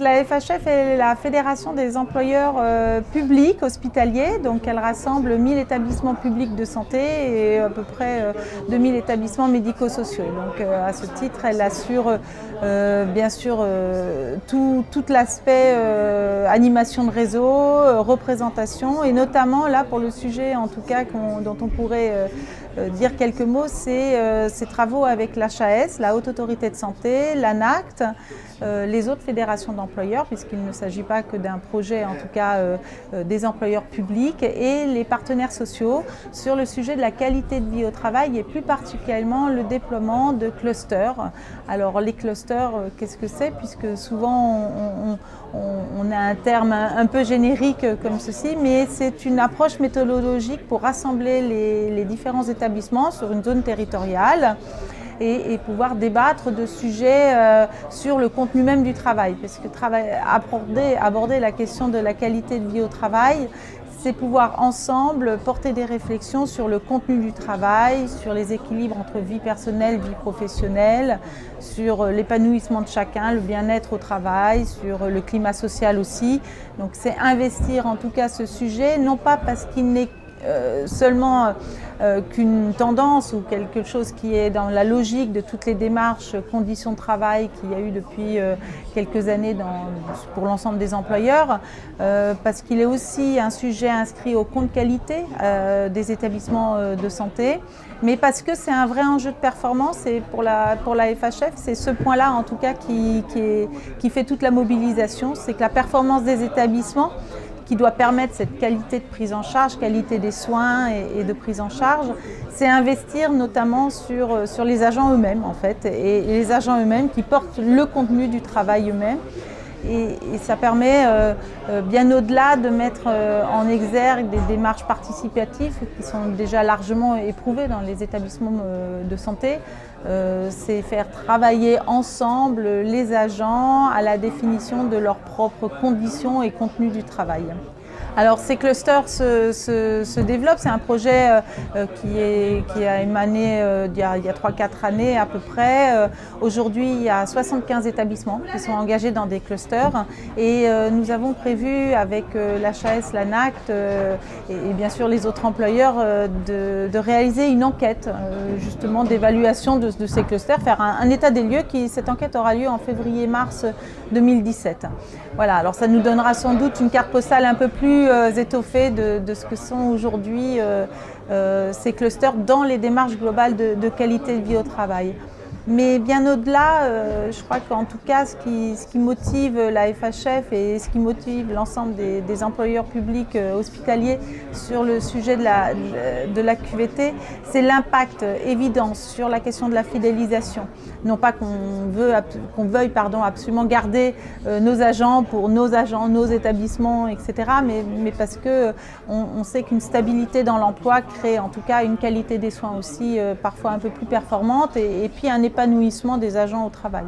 la FHF est la Fédération des employeurs publics hospitaliers, donc elle rassemble 1000 établissements publics de santé et à peu près 2000 établissements médico-sociaux. Donc à ce titre, elle assure bien sûr tout l'aspect animation de réseau, représentation et notamment là pour le sujet en tout cas dont on pourrait dire quelques mots, c'est ces travaux avec l'HAS, la Haute Autorité de Santé, l'ANACT, les autres fédérations d'employeurs, puisqu'il ne s'agit pas que d'un projet, en tout cas des employeurs publics, et les partenaires sociaux sur le sujet de la qualité de vie au travail et plus particulièrement le déploiement de clusters. Alors les clusters, qu'est-ce que c'est? Puisque souvent on a un terme un peu générique comme ceci, mais c'est une approche méthodologique pour rassembler les différents établissements sur une zone territoriale et pouvoir débattre de sujets sur le contenu même du travail. Parce que aborder la question de la qualité de vie au travail, c'est pouvoir ensemble porter des réflexions sur le contenu du travail, sur les équilibres entre vie personnelle, vie professionnelle, sur l'épanouissement de chacun, le bien-être au travail, sur le climat social aussi. Donc c'est investir en tout cas ce sujet, non pas parce qu'il n'est seulement qu'une tendance ou quelque chose qui est dans la logique de toutes les démarches conditions de travail qu'il y a eu depuis quelques années pour l'ensemble des employeurs, parce qu'il est aussi un sujet inscrit au compte qualité des établissements de santé, mais parce que c'est un vrai enjeu de performance et pour la FHF, c'est ce point-là en tout cas qui fait toute la mobilisation, c'est que la performance des établissements qui doit permettre cette qualité de prise en charge, qualité des soins et de prise en charge, c'est investir notamment sur les agents eux-mêmes en fait, et les agents eux-mêmes qui portent le contenu du travail eux-mêmes. Et ça permet bien au-delà de mettre en exergue des démarches participatives qui sont déjà largement éprouvées dans les établissements de santé. C'est faire travailler ensemble les agents à la définition de leurs propres conditions et contenus du travail. Alors ces clusters se développent, c'est un projet qui a émané il y a 3-4 années à peu près. Aujourd'hui il y a 75 établissements qui sont engagés dans des clusters et nous avons prévu avec l'HAS, l'ANACT et bien sûr les autres employeurs de réaliser une enquête justement d'évaluation de ces clusters, faire un état des lieux. Cette enquête aura lieu en février-mars 2017. Voilà, alors ça nous donnera sans doute une carte postale un peu plus étoffée de ce que sont aujourd'hui ces clusters dans les démarches globales de qualité de vie au travail. Mais bien au-delà, je crois qu'en tout cas, ce qui motive la FHF et ce qui motive l'ensemble des employeurs publics hospitaliers sur le sujet de la QVT, c'est l'impact évident sur la question de la fidélisation. Non pas qu'on veuille absolument garder nos agents pour nos établissements, etc. Mais parce qu'on sait qu'une stabilité dans l'emploi crée en tout cas une qualité des soins aussi parfois un peu plus performante et puis un épanouissement des agents au travail.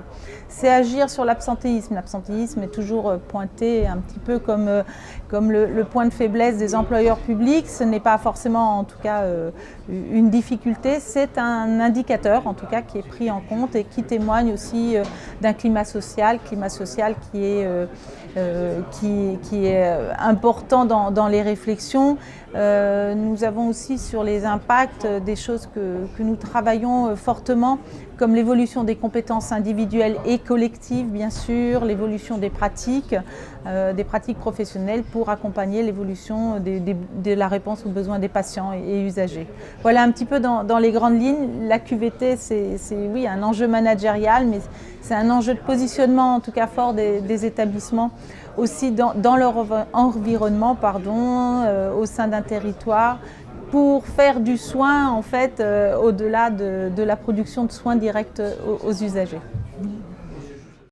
C'est agir sur l'absentéisme. L'absentéisme est toujours pointé un petit peu comme le point de faiblesse des employeurs publics. Ce n'est pas forcément en tout cas une difficulté, c'est un indicateur en tout cas qui est pris en compte et qui témoigne aussi d'un climat social qui est important dans les réflexions. Nous avons aussi sur les impacts des choses que nous travaillons fortement, comme l'évolution des compétences individuelles et collectives, bien sûr, l'évolution des pratiques professionnelles pour accompagner l'évolution de la réponse aux besoins des patients et usagers. Voilà un petit peu dans les grandes lignes. La QVT, c'est oui, un enjeu managérial, mais c'est un enjeu de positionnement en tout cas fort des établissements, aussi dans leur environnement, au sein d'un territoire, pour faire du soin en fait au-delà de la production de soins directs aux usagers.